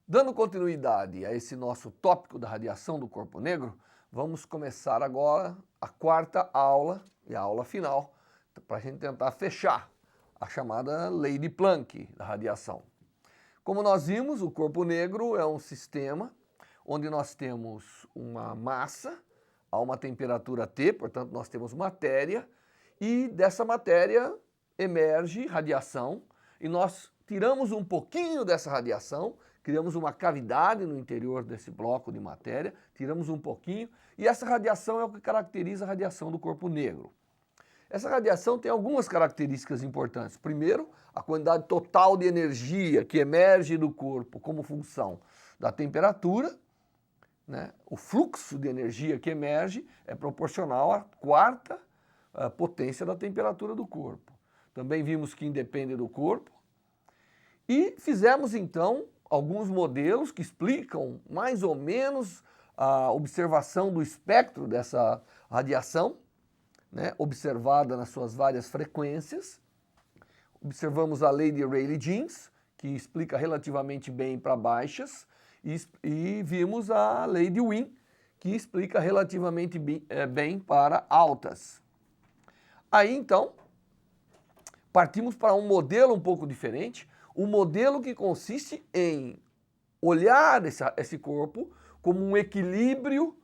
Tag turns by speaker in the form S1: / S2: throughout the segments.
S1: Dando continuidade a esse nosso tópico da radiação do corpo negro, vamos começar agora a quarta aula e a aula final para a gente tentar fechar a chamada lei de Planck da radiação. Como nós vimos, o corpo negro é um sistema onde nós temos uma massa a uma temperatura T, portanto nós temos matéria, e dessa matéria emerge radiação e nós tiramos um pouquinho dessa radiação, criamos uma cavidade no interior desse bloco de matéria, tiramos um pouquinho, e essa radiação é o que caracteriza a radiação do corpo negro. Essa radiação tem algumas características importantes. Primeiro, a quantidade total de energia que emerge do corpo como função da temperatura, né? O fluxo de energia que emerge é proporcional à quarta potência da temperatura do corpo. Também vimos que independe do corpo. E fizemos então alguns modelos que explicam mais ou menos a observação do espectro dessa radiação, né, observada nas suas várias frequências. Observamos a lei de Rayleigh-Jeans, que explica relativamente bem para baixas, e vimos a lei de Wien, que explica relativamente bem para altas. Aí então, partimos para um modelo um pouco diferente, um modelo que consiste em olhar esse corpo como um equilíbrio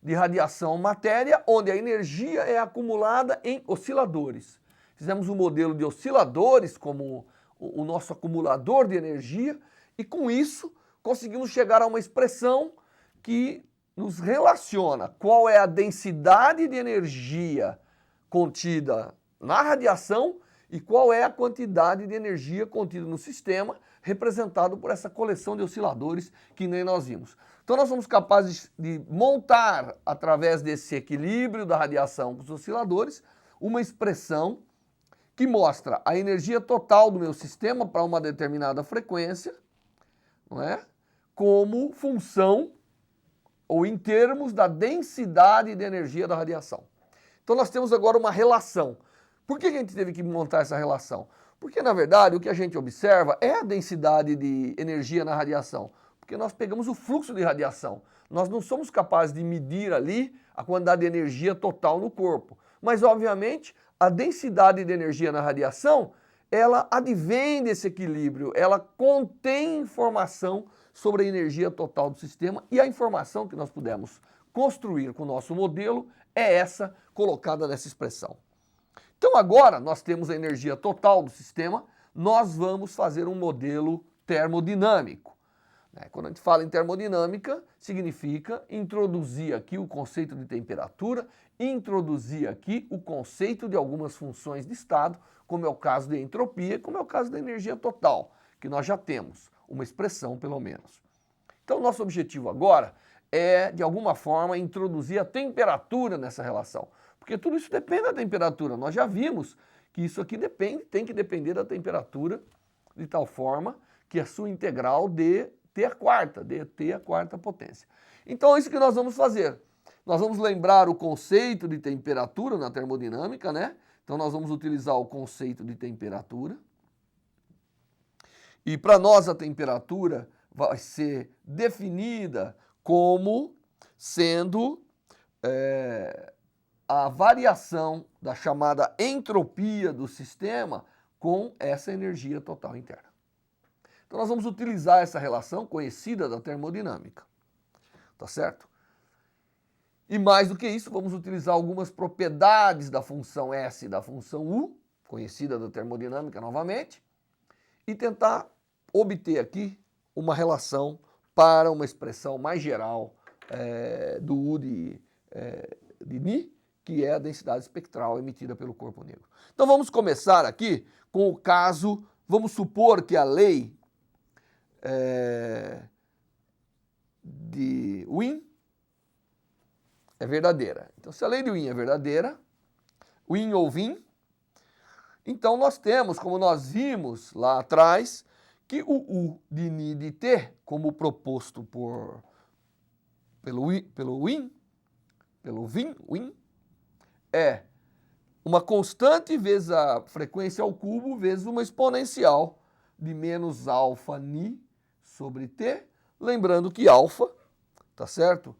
S1: de radiação-matéria, onde a energia é acumulada em osciladores. Fizemos um modelo de osciladores como o nosso acumulador de energia e com isso conseguimos chegar a uma expressão que nos relaciona qual é a densidade de energia contida na radiação e qual é a quantidade de energia contida no sistema, representado por essa coleção de osciladores que nem nós vimos. Então nós somos capazes de montar, através desse equilíbrio da radiação com os osciladores, uma expressão que mostra a energia total do meu sistema para uma determinada frequência, não é? Como função ou em termos da densidade de energia da radiação. Então nós temos agora uma relação. Por que a gente teve que montar essa relação? Porque, na verdade, o que a gente observa é a densidade de energia na radiação. Porque nós pegamos o fluxo de radiação. Nós não somos capazes de medir ali a quantidade de energia total no corpo. Mas, obviamente, a densidade de energia na radiação, ela advém desse equilíbrio, ela contém informação sobre a energia total do sistema e a informação que nós pudemos construir com o nosso modelo é essa colocada nessa expressão. Então agora nós temos a energia total do sistema, nós vamos fazer um modelo termodinâmico. Quando a gente fala em termodinâmica, significa introduzir aqui o conceito de temperatura, introduzir aqui o conceito de algumas funções de estado, como é o caso de entropia, como é o caso da energia total, que nós já temos uma expressão pelo menos. Então nosso objetivo agora é, de alguma forma, introduzir a temperatura nessa relação. Porque tudo isso depende da temperatura. Nós já vimos que isso aqui tem que depender da temperatura, de tal forma que a sua integral dê T a quarta potência. Então é isso que nós vamos fazer. Nós vamos lembrar o conceito de temperatura na termodinâmica, né? Então nós vamos utilizar o conceito de temperatura. E para nós a temperatura vai ser definida como sendo a variação da chamada entropia do sistema com essa energia total interna. Então nós vamos utilizar essa relação conhecida da termodinâmica, tá certo? E mais do que isso, vamos utilizar algumas propriedades da função S e da função U, conhecida da termodinâmica novamente, e tentar obter aqui uma relação para uma expressão mais geral do U de Ni, que é a densidade espectral emitida pelo corpo negro. Então vamos começar aqui com o caso, vamos supor que a lei de Wien é verdadeira. Então, se a lei de Wien é verdadeira, Wien ou Wien, então nós temos, como nós vimos lá atrás, que o U de Ni de T, como proposto pelo Wien, é uma constante vezes a frequência ao cubo vezes uma exponencial de menos alfa Ni sobre T, lembrando que alfa, tá certo?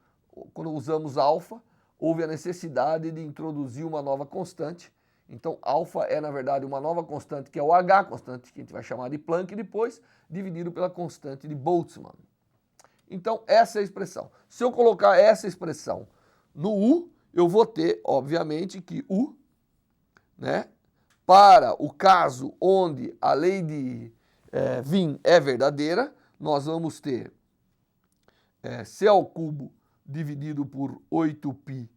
S1: Quando usamos alfa, houve a necessidade de introduzir uma nova constante. Então, alfa é, na verdade, uma nova constante, que é o H, constante que a gente vai chamar de Planck depois, dividido pela constante de Boltzmann. Então, essa é a expressão. Se eu colocar essa expressão no U, eu vou ter, obviamente, que U, né, para o caso onde a lei de Wien é verdadeira, nós vamos ter C ao cubo dividido por 8π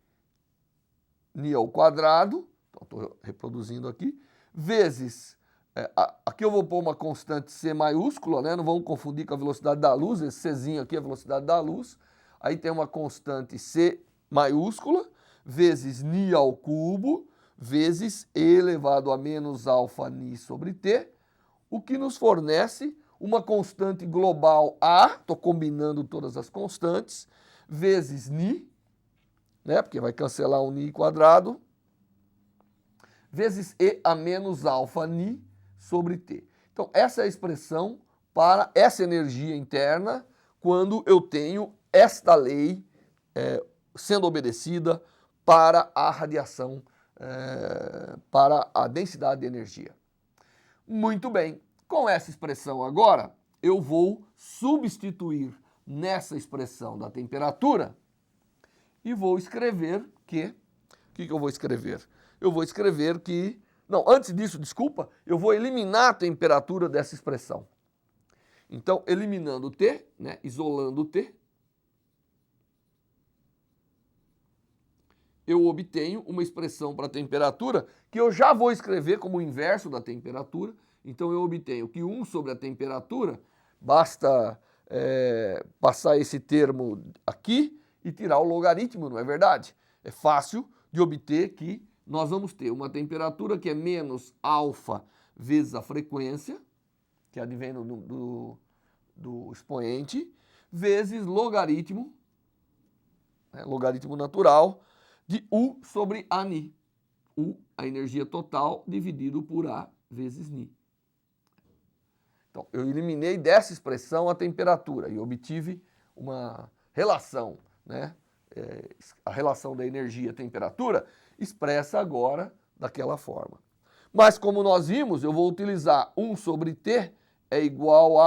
S1: Ni ao quadrado, então estou reproduzindo aqui, vezes, aqui eu vou pôr uma constante C maiúscula, né? Não vamos confundir com a velocidade da luz, esse Czinho aqui é a velocidade da luz, aí tem uma constante C maiúscula, vezes Ni ao cubo, vezes E elevado a menos alfa Ni sobre T, o que nos fornece uma constante global A, estou combinando todas as constantes, vezes Ni, né, porque vai cancelar um Ni quadrado, vezes E a menos alfa Ni sobre T. Então, essa é a expressão para essa energia interna quando eu tenho esta lei sendo obedecida para a radiação, para a densidade de energia. Muito bem, com essa expressão agora, eu vou substituir nessa expressão da temperatura e vou escrever que... O que eu vou escrever? Eu vou escrever que... Não, antes disso, desculpa, eu vou eliminar a temperatura dessa expressão. Então, eliminando T, né, isolando T, eu obtenho uma expressão para a temperatura que eu já vou escrever como o inverso da temperatura. Então, eu obtenho que 1 sobre a temperatura, basta passar esse termo aqui e tirar o logaritmo, não é verdade? É fácil de obter que nós vamos ter uma temperatura que é menos alfa vezes a frequência, que advém do expoente, vezes logaritmo, né, logaritmo natural, de U sobre A Ni. U, a energia total, dividido por A vezes Ni. Então, eu eliminei dessa expressão a temperatura e obtive uma relação, né? A relação da energia e temperatura expressa agora daquela forma. Mas como nós vimos, eu vou utilizar 1 sobre T é igual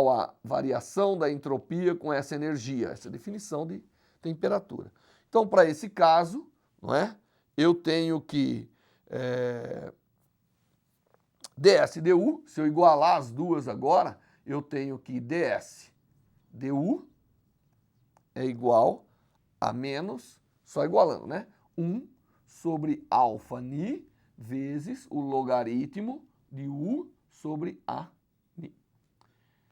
S1: a variação da entropia com essa energia, essa definição de temperatura. Então, para esse caso, não é? Eu tenho que ds du, se eu igualar as duas agora, eu tenho que ds du é igual a menos, só igualando, né? 1 sobre alfa Ni vezes o logaritmo de U sobre A Ni.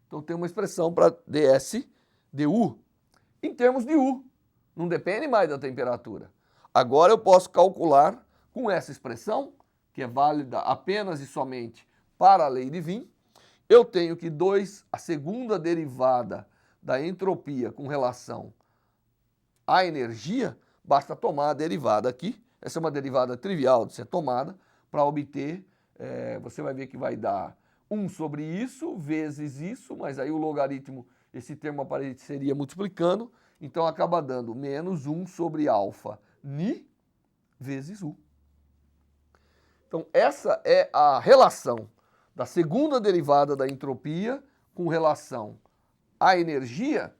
S1: Então tem uma expressão para ds du em termos de U. Não depende mais da temperatura. Agora eu posso calcular com essa expressão, que é válida apenas e somente para a lei de Wien, eu tenho que a segunda derivada da entropia com relação à energia, basta tomar a derivada aqui. Essa é uma derivada trivial de ser tomada para obter, você vai ver que vai dar 1 sobre isso, vezes isso, mas aí o logaritmo, esse termo apareceria multiplicando, então acaba dando menos 1 sobre alfa Ni vezes U. Então essa é a relação da segunda derivada da entropia com relação à energia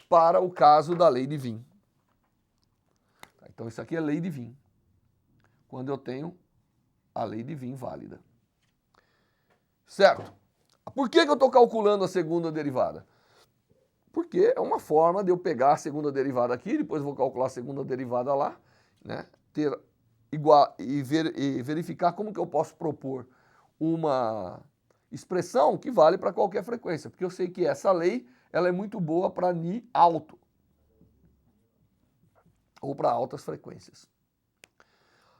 S1: para o caso da lei de Wien. Então isso aqui é lei de Wien, quando eu tenho a lei de Wien válida. Certo? Por que eu estou calculando a segunda derivada? Porque é uma forma de eu pegar a segunda derivada aqui, depois vou calcular a segunda derivada lá, né? Ter igual e verificar como que eu posso propor uma expressão que vale para qualquer frequência, porque eu sei que essa lei ela é muito boa para Ni alto, ou para altas frequências.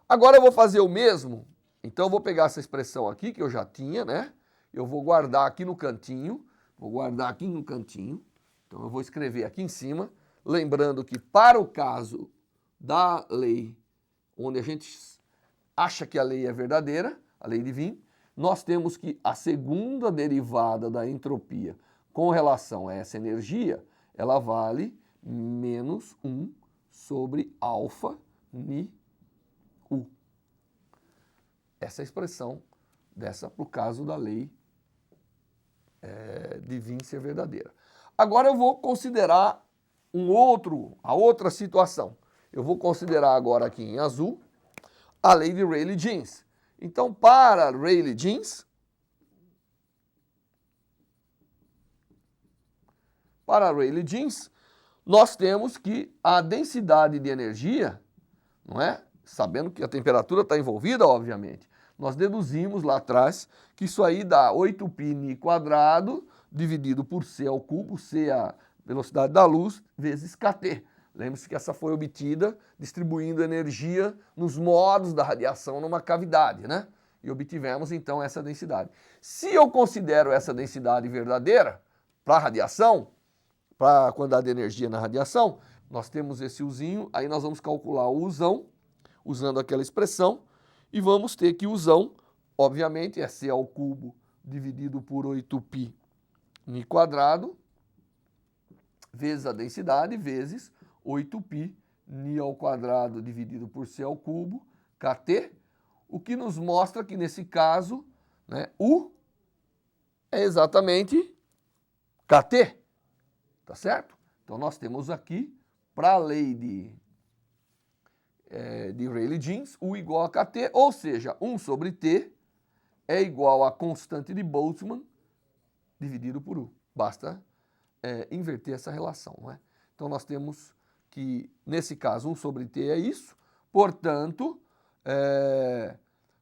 S1: Agora eu vou fazer o mesmo, então eu vou pegar essa expressão aqui, que eu já tinha, né? Eu vou guardar aqui no cantinho, então eu vou escrever aqui em cima, lembrando que para o caso da lei, onde a gente acha que a lei é verdadeira, a lei de Wien, nós temos que a segunda derivada da entropia com relação a essa energia, ela vale menos 1 sobre alfa ni U. Essa é a expressão dessa para o caso da lei de Wien ser verdadeira. Agora eu vou considerar a outra situação. Eu vou considerar agora aqui em azul a lei de Rayleigh-Jeans. Então, para Rayleigh-Jeans, nós temos que a densidade de energia, não é? Sabendo que a temperatura está envolvida, obviamente, nós deduzimos lá atrás que isso aí dá 8π² dividido por c ao cubo, c é a velocidade da luz, vezes kT. Lembre-se que essa foi obtida distribuindo energia nos modos da radiação numa cavidade, né? E obtivemos então essa densidade. Se eu considero essa densidade verdadeira para a radiação, para a quantidade de energia na radiação, nós temos esse Uzinho, aí nós vamos calcular o Uzão, usando aquela expressão, e vamos ter que Uzão, obviamente, é c ao cubo dividido por 8π² vezes a densidade, vezes 8π ni² dividido por c ao cubo, kT, o que nos mostra que nesse caso, né, U é exatamente kT, tá certo? Então nós temos aqui, para a lei de Rayleigh-Jeans, U igual a kT, ou seja, 1 sobre T é igual a constante de Boltzmann dividido por U. Basta inverter essa relação, não é? Então nós temos que, nesse caso, 1 sobre T é isso, portanto,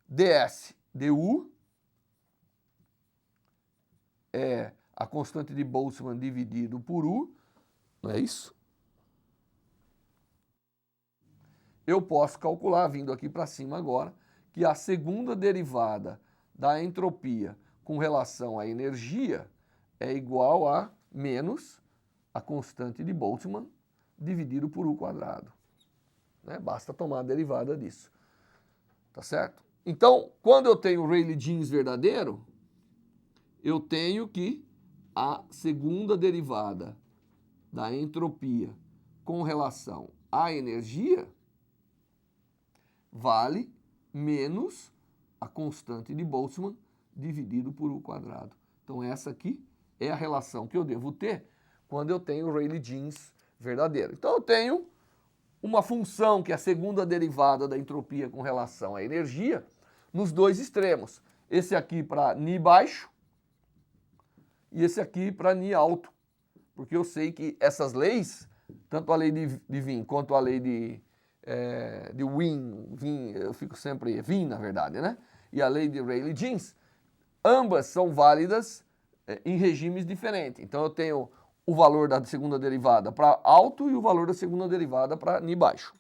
S1: ds du é a constante de Boltzmann dividido por U, não é isso? Eu posso calcular, vindo aqui para cima agora, que a segunda derivada da entropia com relação à energia é igual a menos a constante de Boltzmann dividido por U². Né? Basta tomar a derivada disso. Tá certo? Então, quando eu tenho Rayleigh-Jeans verdadeiro, eu tenho que a segunda derivada da entropia com relação à energia vale menos a constante de Boltzmann dividido por U². Então essa aqui é a relação que eu devo ter quando eu tenho Rayleigh-Jeans verdadeiro. Então eu tenho uma função que é a segunda derivada da entropia com relação à energia nos dois extremos. Esse aqui para Ni baixo e esse aqui para Ni alto. Porque eu sei que essas leis, tanto a lei de Wien quanto a lei de Wien, eu fico sempre Wien na verdade, né? E a lei de Rayleigh-Jeans, ambas são válidas em regimes diferentes. Então eu tenho o valor da segunda derivada para alto e o valor da segunda derivada para Ni baixo.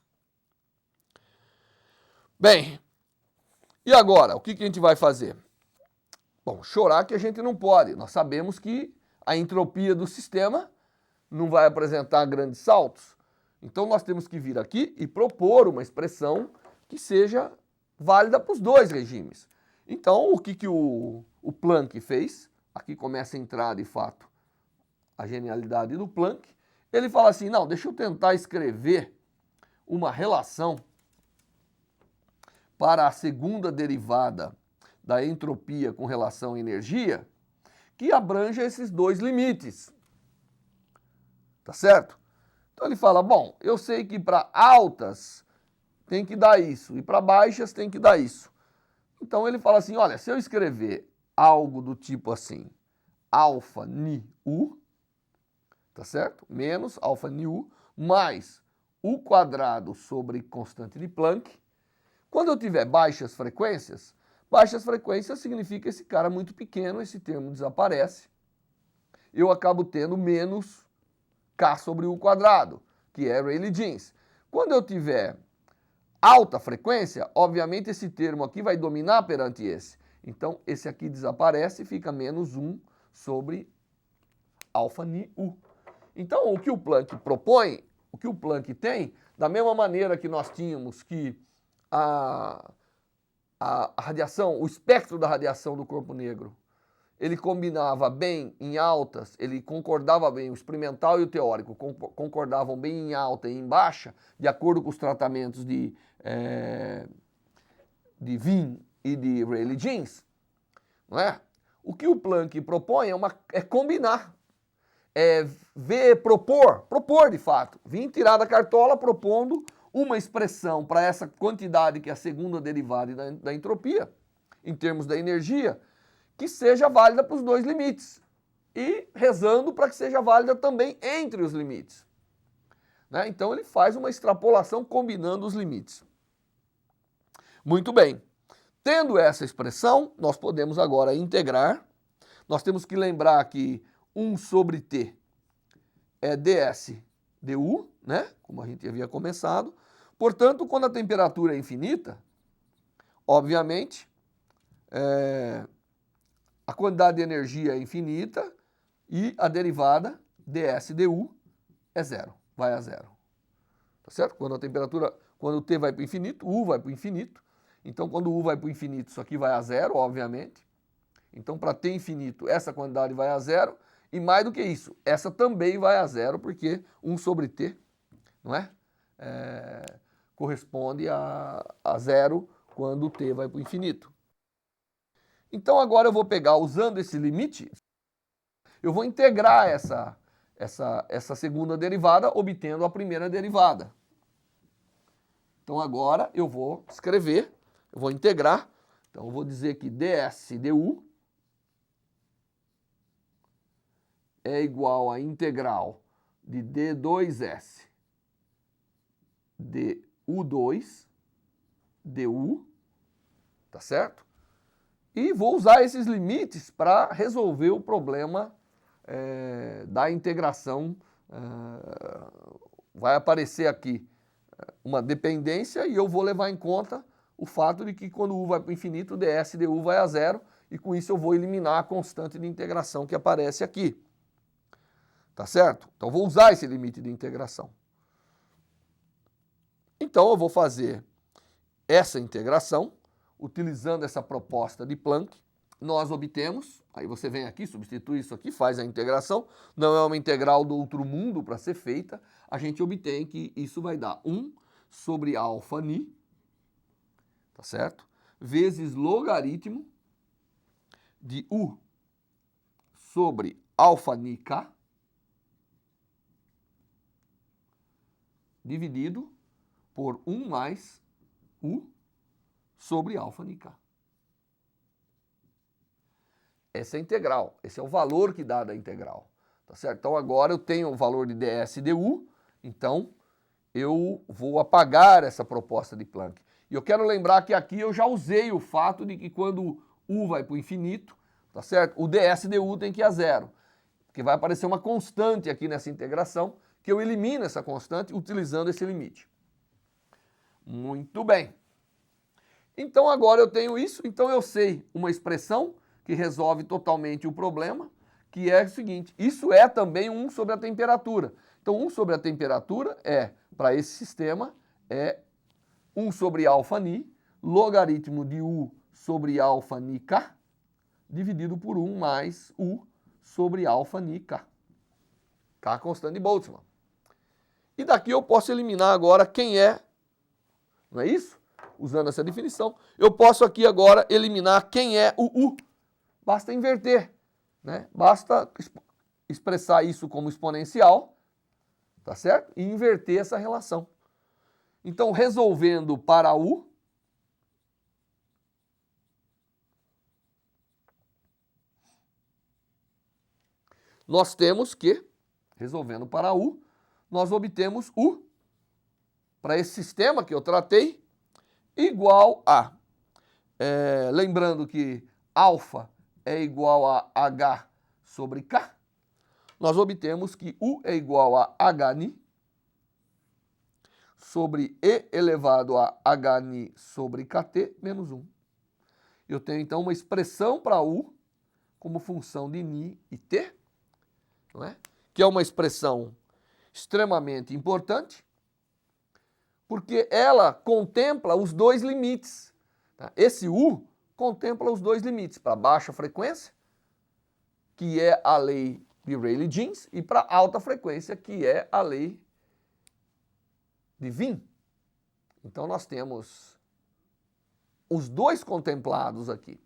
S1: Bem, e agora, o que a gente vai fazer? Bom, chorar que a gente não pode. Nós sabemos que a entropia do sistema não vai apresentar grandes saltos. Então nós temos que vir aqui e propor uma expressão que seja válida para os dois regimes. Então o que o Planck fez? Aqui começa a entrar de fato a genialidade do Planck. Ele fala assim, não, deixa eu tentar escrever uma relação para a segunda derivada da entropia com relação à energia que abranja esses dois limites. Tá certo? Então ele fala, bom, eu sei que para altas tem que dar isso e para baixas tem que dar isso. Então ele fala assim, olha, se eu escrever algo do tipo assim, alfa ni U, tá certo? Menos alfa ni U, mais U² sobre constante de Planck. Quando eu tiver baixas frequências significa esse cara muito pequeno, esse termo desaparece. eu acabo tendo menos K sobre U quadrado, que é Rayleigh-Jeans. Quando eu tiver alta frequência, obviamente esse termo aqui vai dominar perante esse. Então, esse aqui desaparece e fica menos 1 sobre alfa ni U. Então, o que o Planck propõe, o que o Planck tem, da mesma maneira que nós tínhamos que a radiação, o espectro da radiação do corpo negro, ele combinava bem em altas, ele concordava bem, o experimental e o teórico concordavam bem em alta e em baixa, de acordo com os tratamentos de Wien e de Rayleigh-Jeans, não é? O que o Planck propõe é combinar, propor de fato, vir tirar da cartola propondo uma expressão para essa quantidade que é a segunda derivada da entropia, em termos da energia, que seja válida para os dois limites e rezando para que seja válida também entre os limites. Né? Então ele faz uma extrapolação combinando os limites. Muito bem. Tendo essa expressão, nós podemos agora integrar. Nós temos que lembrar que 1 sobre T é ds du, né? Como a gente havia começado. Portanto, quando a temperatura é infinita, obviamente, a quantidade de energia é infinita e a derivada ds du é zero, vai a zero. Tá certo? Quando o T vai para o infinito, U vai para o infinito. Então, quando U vai para o infinito, isso aqui vai a zero, obviamente. Então, para T infinito, essa quantidade vai a zero. E mais do que isso, essa também vai a zero, porque 1 sobre T, não é? Corresponde a zero quando o T vai para o infinito. Então, agora eu vou pegar, usando esse limite, eu vou integrar essa segunda derivada, obtendo a primeira derivada. Então, agora eu vou escrever, eu vou integrar. Então, eu vou dizer que ds du é igual à integral de d2s du2 du, tá certo? E vou usar esses limites para resolver o problema da integração. Vai aparecer aqui uma dependência e eu vou levar em conta o fato de que quando U vai para o infinito, ds du vai a zero, e com isso eu vou eliminar a constante de integração que aparece aqui. Tá certo? Então, vou usar esse limite de integração. Então, eu vou fazer essa integração, utilizando essa proposta de Planck. Nós obtemos, aí você vem aqui, substitui isso aqui, faz a integração. Não é uma integral do outro mundo para ser feita. A gente obtém que isso vai dar 1 sobre alfa ni, tá certo? Vezes logaritmo de U sobre alfa ni K, dividido por 1 mais U sobre alfa ni K. Essa é a integral, esse é o valor que dá da integral, tá certo? Então agora eu tenho o valor de ds du, então eu vou apagar essa proposta de Planck. E eu quero lembrar que aqui eu já usei o fato de que quando U vai para o infinito, tá certo? O ds du tem que ir a zero, porque vai aparecer uma constante aqui nessa integração, que eu elimino essa constante utilizando esse limite. Muito bem. Então agora eu tenho isso, então eu sei uma expressão que resolve totalmente o problema, que é o seguinte, isso é também 1 sobre a temperatura. Então 1 sobre a temperatura para esse sistema, é 1 sobre alfa ni, logaritmo de U sobre alfa ni K, dividido por 1 mais U sobre alfa ni K. K constante de Boltzmann. E daqui eu posso eliminar agora quem é, não é isso? Usando essa definição, eu posso aqui agora eliminar quem é o U. Basta inverter, né? Basta expressar isso como exponencial, tá certo? E inverter essa relação. Então, resolvendo para U, nós temos que, resolvendo para U, nós obtemos U, para esse sistema que eu tratei, igual a, lembrando que alfa é igual a H sobre K, nós obtemos que U é igual a Hni sobre E elevado a Hni sobre Kt menos 1. Eu tenho, então, uma expressão para U como função de Ni e T, não é? Que é uma expressão extremamente importante, porque ela contempla os dois limites. Tá? Esse U contempla os dois limites, para baixa frequência, que é a lei de Rayleigh-Jeans, e para alta frequência, que é a lei de Wien. Então nós temos os dois contemplados aqui.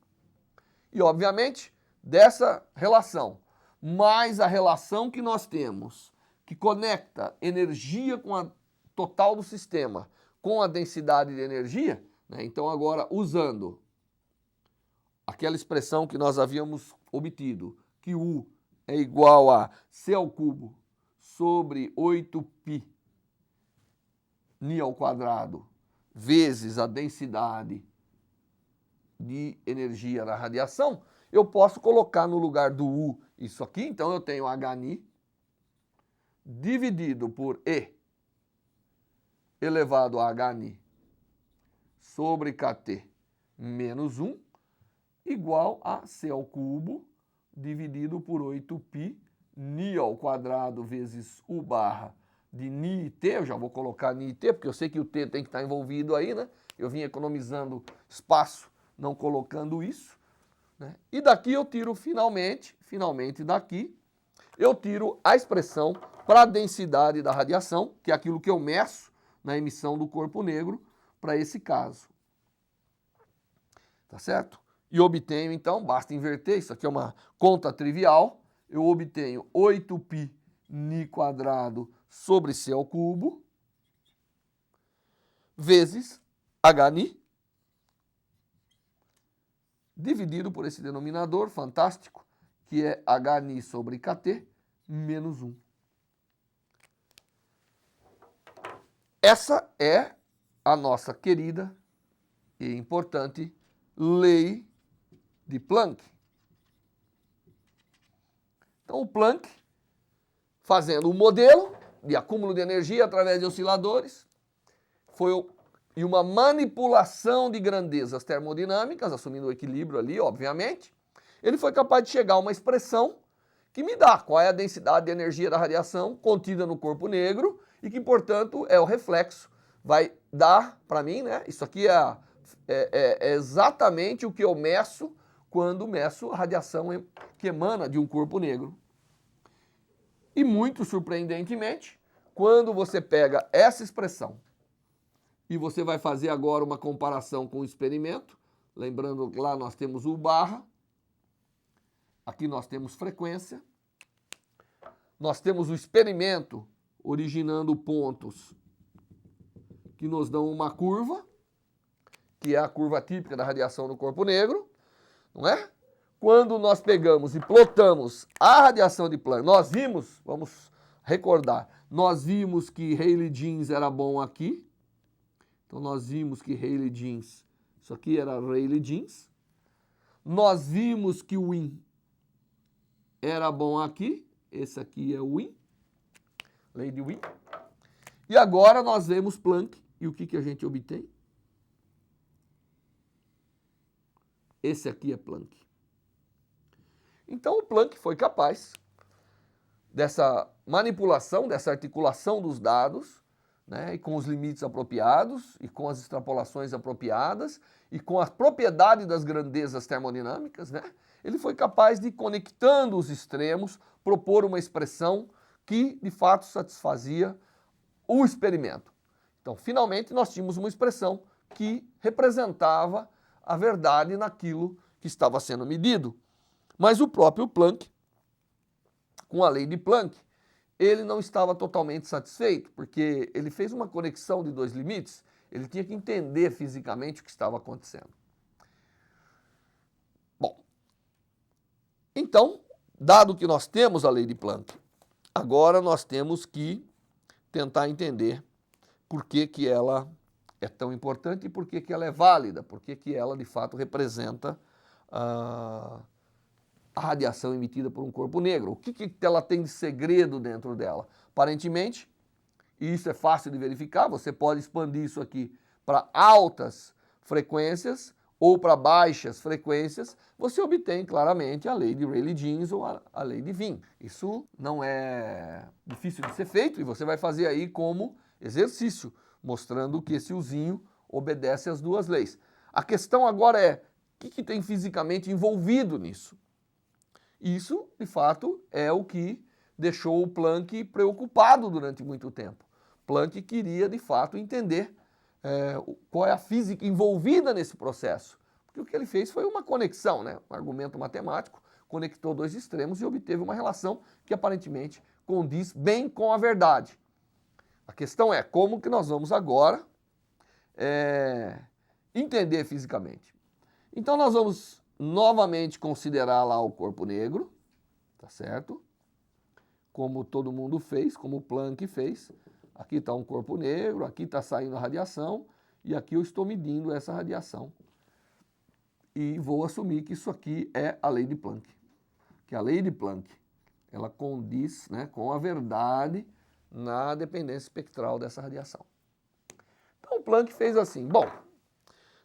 S1: E, obviamente, dessa relação, mais a relação que nós temos, que conecta energia com a total do sistema, com a densidade de energia, né? Então agora, usando aquela expressão que nós havíamos obtido, que U é igual a C ao cubo sobre 8π Ni ao quadrado vezes a densidade de energia da radiação, eu posso colocar no lugar do U isso aqui, então eu tenho Hni dividido por E elevado a Hni sobre Kt menos 1 igual a C ao cubo dividido por 8π Ni ao quadrado vezes U barra de Ni e T, eu já vou colocar Ni e T, porque eu sei que o T tem que estar envolvido aí, né? Eu vim economizando espaço não colocando isso, né? E daqui eu tiro finalmente daqui, eu tiro a expressão para a densidade da radiação, que é aquilo que eu meço na emissão do corpo negro para esse caso. Tá certo? E obtenho, então, basta inverter, isso aqui é uma conta trivial, eu obtenho 8π Ni quadrado sobre C ao cubo vezes Hni dividido por esse denominador fantástico, que é Hni sobre Kt menos 1. Essa é a nossa querida e importante lei de Planck. Então, o Planck, fazendo um modelo de acúmulo de energia através de osciladores, e uma manipulação de grandezas termodinâmicas, assumindo o equilíbrio ali, obviamente, ele foi capaz de chegar a uma expressão que me dá qual é a densidade de energia da radiação contida no corpo negro e que, portanto, é o reflexo. Vai dar para mim, né? Isso aqui é exatamente o que eu meço quando meço a radiação que emana de um corpo negro. E muito surpreendentemente, quando você pega essa expressão e você vai fazer agora uma comparação com o experimento, lembrando que lá nós temos U barra, aqui nós temos frequência, nós temos o experimento originando pontos que nos dão uma curva, que é a curva típica da radiação no corpo negro, não é? Quando nós pegamos e plotamos a radiação de Planck, nós vimos, vamos recordar, nós vimos que Rayleigh-Jeans era bom aqui, então nós vimos que Rayleigh-Jeans, isso aqui era Rayleigh-Jeans, nós vimos que o Wien era bom aqui, esse aqui é o Wien, lei de Wien, e agora nós vemos Planck, e o que a gente obtém? Esse aqui é Planck. Então o Planck foi capaz dessa manipulação, dessa articulação dos dados, né, e com os limites apropriados, e com as extrapolações apropriadas, e com a propriedade das grandezas termodinâmicas, né, ele foi capaz de, conectando os extremos, propor uma expressão que, de fato, satisfazia o experimento. Então, finalmente, nós tínhamos uma expressão que representava a verdade naquilo que estava sendo medido. Mas o próprio Planck, com a lei de Planck, ele não estava totalmente satisfeito, porque ele fez uma conexão de dois limites, ele tinha que entender fisicamente o que estava acontecendo. Bom, então, dado que nós temos a lei de Planck, agora nós temos que tentar entender por que ela é tão importante e por que ela é válida, por que ela de fato representa a radiação emitida por um corpo negro. O que ela tem de segredo dentro dela? Aparentemente, e isso é fácil de verificar, você pode expandir isso aqui para altas frequências ou para baixas frequências, você obtém claramente a lei de Rayleigh-Jeans ou a lei de Wien. Isso não é difícil de ser feito e você vai fazer aí como exercício, mostrando que esse usinho obedece às duas leis. A questão agora é, o que tem fisicamente envolvido nisso? Isso, de fato, é o que deixou o Planck preocupado durante muito tempo. Planck queria, de fato, entender qual é a física envolvida nesse processo. Porque o que ele fez foi uma conexão, né? Um argumento matemático, conectou dois extremos e obteve uma relação que aparentemente condiz bem com a verdade. A questão é como que nós vamos agora entender fisicamente. Então nós vamos novamente considerar lá o corpo negro, tá certo? Como todo mundo fez, como o Planck fez. Aqui está um corpo negro, aqui está saindo a radiação e aqui eu estou medindo essa radiação. E vou assumir que isso aqui é a lei de Planck. Que a lei de Planck, ela condiz, né, com a verdade na dependência espectral dessa radiação. Então o Planck fez assim, bom,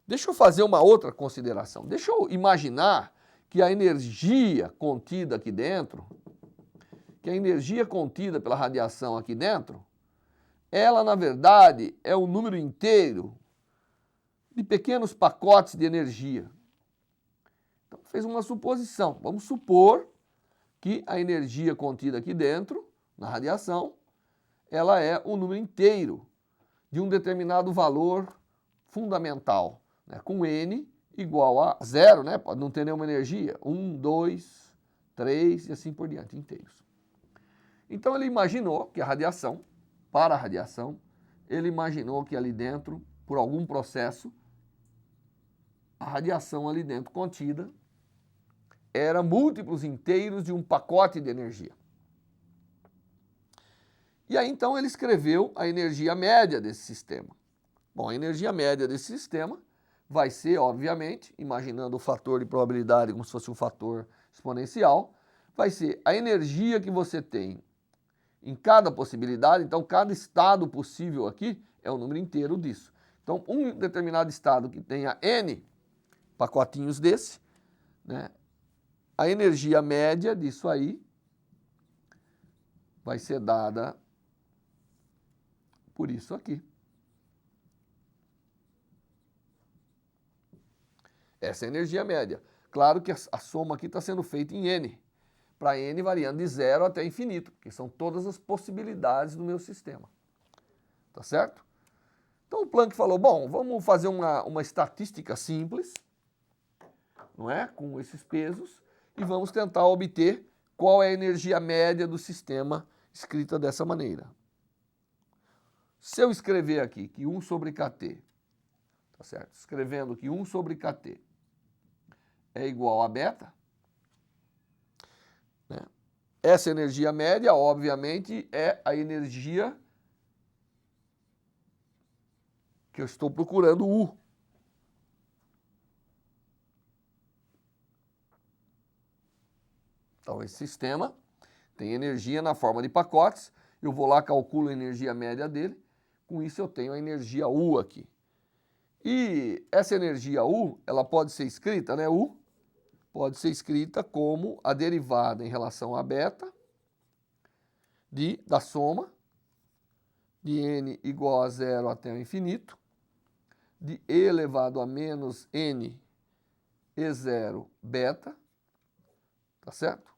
S1: deixa eu fazer uma outra consideração. Deixa eu imaginar que a energia contida aqui dentro, que a energia contida pela radiação aqui dentro, ela, na verdade, é o número inteiro de pequenos pacotes de energia. Então, fez uma suposição. Vamos supor que a energia contida aqui dentro, na radiação, ela é o número inteiro de um determinado valor fundamental, né, com N igual a 0, né, pode não ter nenhuma energia, 1, 2, 3 e assim por diante, inteiros. Então, ele imaginou que a radiação, para a radiação, ele imaginou que ali dentro, por algum processo, a radiação ali dentro contida era múltiplos inteiros de um pacote de energia. E aí então ele escreveu a energia média desse sistema. Bom, a energia média desse sistema vai ser, obviamente, imaginando o fator de probabilidade como se fosse um fator exponencial, vai ser a energia que você tem em cada possibilidade, então cada estado possível aqui é o número inteiro disso. Então, um determinado estado que tenha N pacotinhos desse, né, a energia média disso aí vai ser dada por isso aqui. Essa é a energia média. Claro que a soma aqui está sendo feita em N, para N variando de 0 até infinito, que são todas as possibilidades do meu sistema. Tá certo? Então o Planck falou, bom, vamos fazer uma estatística simples, não é? Com esses pesos, e vamos tentar obter qual é a energia média do sistema escrita dessa maneira. Se eu escrever aqui que 1 sobre kT, tá certo? Escrevendo que 1 sobre kT é igual a beta, né? Essa energia média, obviamente, é a energia que eu estou procurando, U. Então, esse sistema tem energia na forma de pacotes, eu vou lá, calculo a energia média dele, com isso eu tenho a energia U aqui. E essa energia U, ela pode ser escrita, né, U, pode ser escrita como a derivada em relação a beta da soma de N igual a 0 até o infinito, de E elevado a menos N E0 beta, tá certo?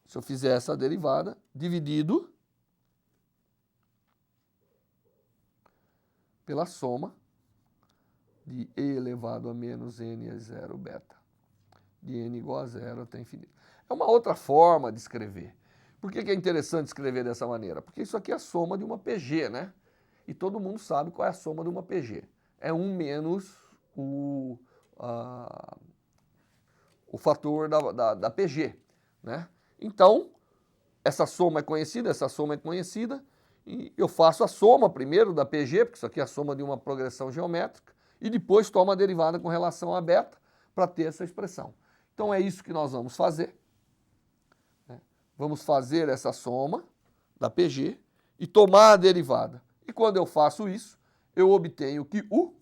S1: Se eu fizer essa derivada, dividido pela soma de E elevado a menos N E0 beta, de N igual a 0 até infinito. É uma outra forma de escrever. Por que é interessante escrever dessa maneira? Porque isso aqui é a soma de uma PG, né? E todo mundo sabe qual é a soma de uma PG. É 1 menos o fator da PG, né? Então, essa soma é conhecida, e eu faço a soma primeiro da PG, porque isso aqui é a soma de uma progressão geométrica, e depois tomo a derivada com relação a beta, para ter essa expressão. Então é isso que nós vamos fazer. Vamos fazer essa soma da PG e tomar a derivada. E quando eu faço isso, eu obtenho que U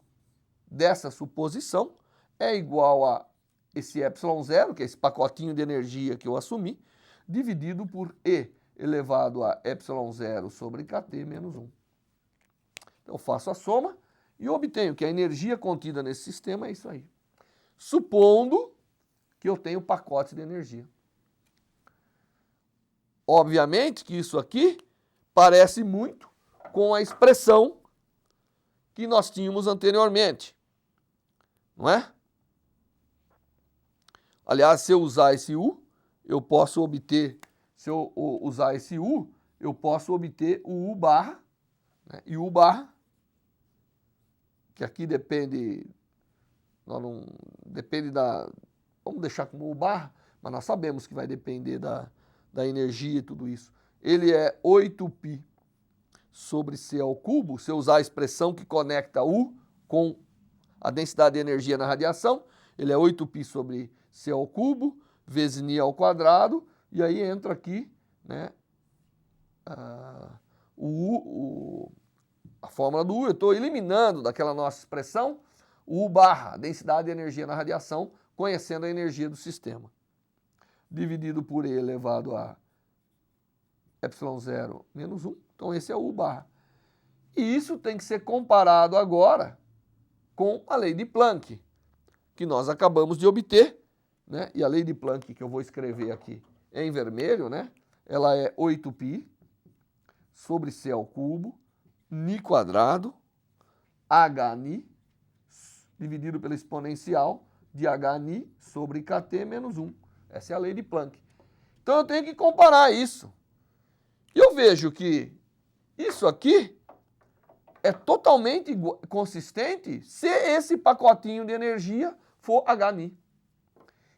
S1: dessa suposição é igual a esse ε0, que é esse pacotinho de energia que eu assumi, dividido por E elevado a ε0 sobre kT menos 1. Então eu faço a soma e obtenho que a energia contida nesse sistema é isso aí. Supondo que eu tenho pacotes de energia. Obviamente que isso aqui parece muito com a expressão que nós tínhamos anteriormente, não é? Aliás, se eu usar esse U, eu posso obter, se eu usar esse U, eu posso obter o U barra, né? E U barra, que aqui depende, depende da, vamos deixar como U barra, mas nós sabemos que vai depender da energia e tudo isso. Ele é 8π sobre C ao cubo, se eu usar a expressão que conecta U com a densidade de energia na radiação, ele é 8π sobre C ao cubo, vezes Ni ao quadrado, e aí entra aqui, né, a fórmula do U. Eu estou eliminando daquela nossa expressão o U barra, a densidade de energia na radiação, conhecendo a energia do sistema. Dividido por E elevado a ε0 menos 1. Então esse é o U barra. E isso tem que ser comparado agora com a lei de Planck, que nós acabamos de obter, né? E a lei de Planck, que eu vou escrever aqui em vermelho, né? Ela é 8π sobre C ao cubo, Ni quadrado, Hni, dividido pela exponencial de Hni sobre kT menos 1. Essa é a lei de Planck. Então eu tenho que comparar isso. E eu vejo que isso aqui é totalmente consistente se esse pacotinho de energia for Hni.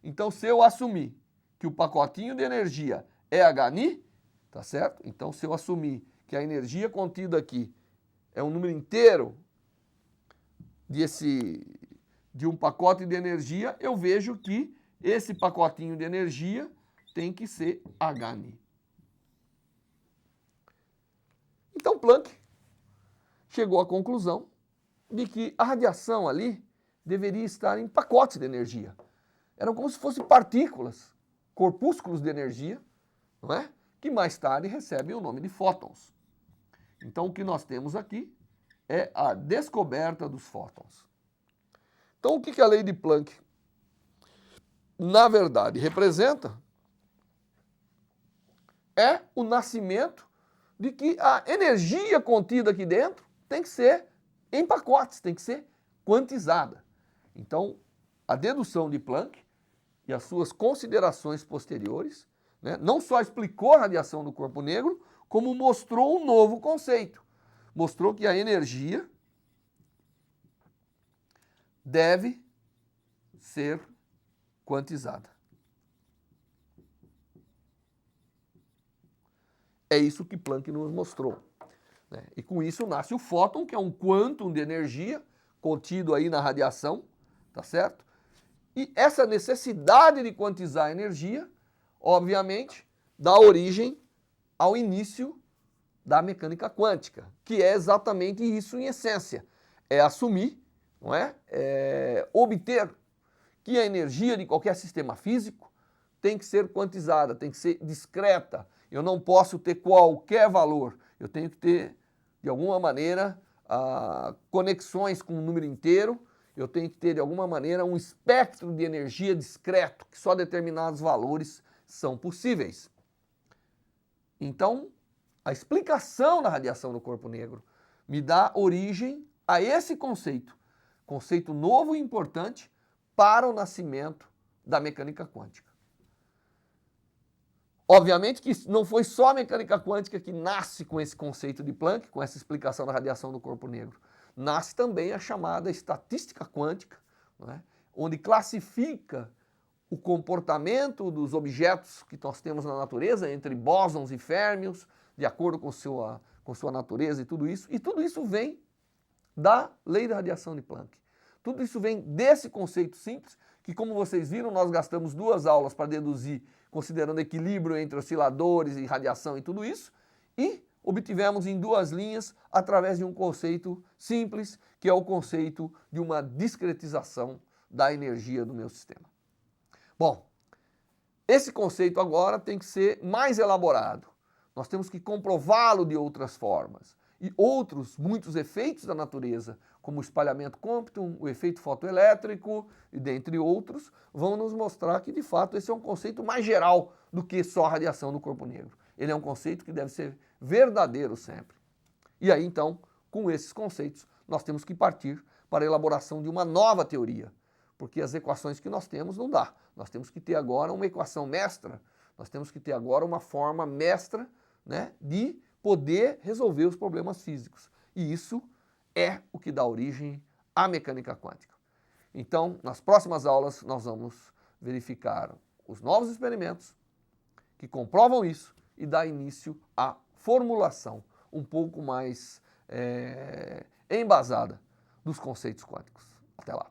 S1: Então, se eu assumir que o pacotinho de energia é Hni, tá certo? Então, se eu assumir que a energia contida aqui é um número inteiro de um pacote de energia, eu vejo que esse pacotinho de energia tem que ser Hni. Então, Planck chegou à conclusão de que a radiação ali deveria estar em pacotes de energia. Eram como se fossem partículas, corpúsculos de energia, não é? Que mais tarde recebem o nome de fótons. Então, o que nós temos aqui é a descoberta dos fótons. Então, o que a lei de Planck, na verdade, representa é o nascimento de que a energia contida aqui dentro tem que ser em pacotes, tem que ser quantizada. Então, a dedução de Planck e as suas considerações posteriores, né, não só explicou a radiação do corpo negro, como mostrou um novo conceito. Mostrou que a energia deve ser quantizada. É isso que Planck nos mostrou, né? E com isso nasce o fóton, que é um quantum de energia contido aí na radiação, tá certo? E essa necessidade de quantizar a energia, obviamente, dá origem ao início da mecânica quântica, que é exatamente isso em essência. É assumir, não é? Obter que a energia de qualquer sistema físico tem que ser quantizada, tem que ser discreta. Eu não posso ter qualquer valor. Eu tenho que ter, de alguma maneira, conexões com um número inteiro. Eu tenho que ter, de alguma maneira, um espectro de energia discreto, que só determinados valores são possíveis. Então, a explicação da radiação do corpo negro me dá origem a esse conceito novo e importante para o nascimento da mecânica quântica. Obviamente que não foi só a mecânica quântica que nasce com esse conceito de Planck, com essa explicação da radiação do corpo negro. Nasce também a chamada estatística quântica, né, onde classifica o comportamento dos objetos que nós temos na natureza, entre bósons e férmions, de acordo com sua natureza e tudo isso. E tudo isso vem da lei da radiação de Planck. Tudo isso vem desse conceito simples que, como vocês viram, nós gastamos 2 aulas para deduzir, considerando equilíbrio entre osciladores e radiação e tudo isso, e obtivemos em 2 linhas através de um conceito simples, que é o conceito de uma discretização da energia do meu sistema. Bom, esse conceito agora tem que ser mais elaborado. Nós temos que comprová-lo de outras formas. E outros, muitos efeitos da natureza, como o espalhamento Compton, o efeito fotoelétrico, e dentre outros, vão nos mostrar que, de fato, esse é um conceito mais geral do que só a radiação do corpo negro. Ele é um conceito que deve ser verdadeiro sempre. E aí, então, com esses conceitos, nós temos que partir para a elaboração de uma nova teoria, porque as equações que nós temos não dá. Nós temos que ter agora uma equação mestra, nós temos que ter agora uma forma mestra, né, de poder resolver os problemas físicos. E isso é o que dá origem à mecânica quântica. Então, nas próximas aulas, nós vamos verificar os novos experimentos que comprovam isso e dá início à formulação um pouco mais embasada dos conceitos quânticos. Até lá!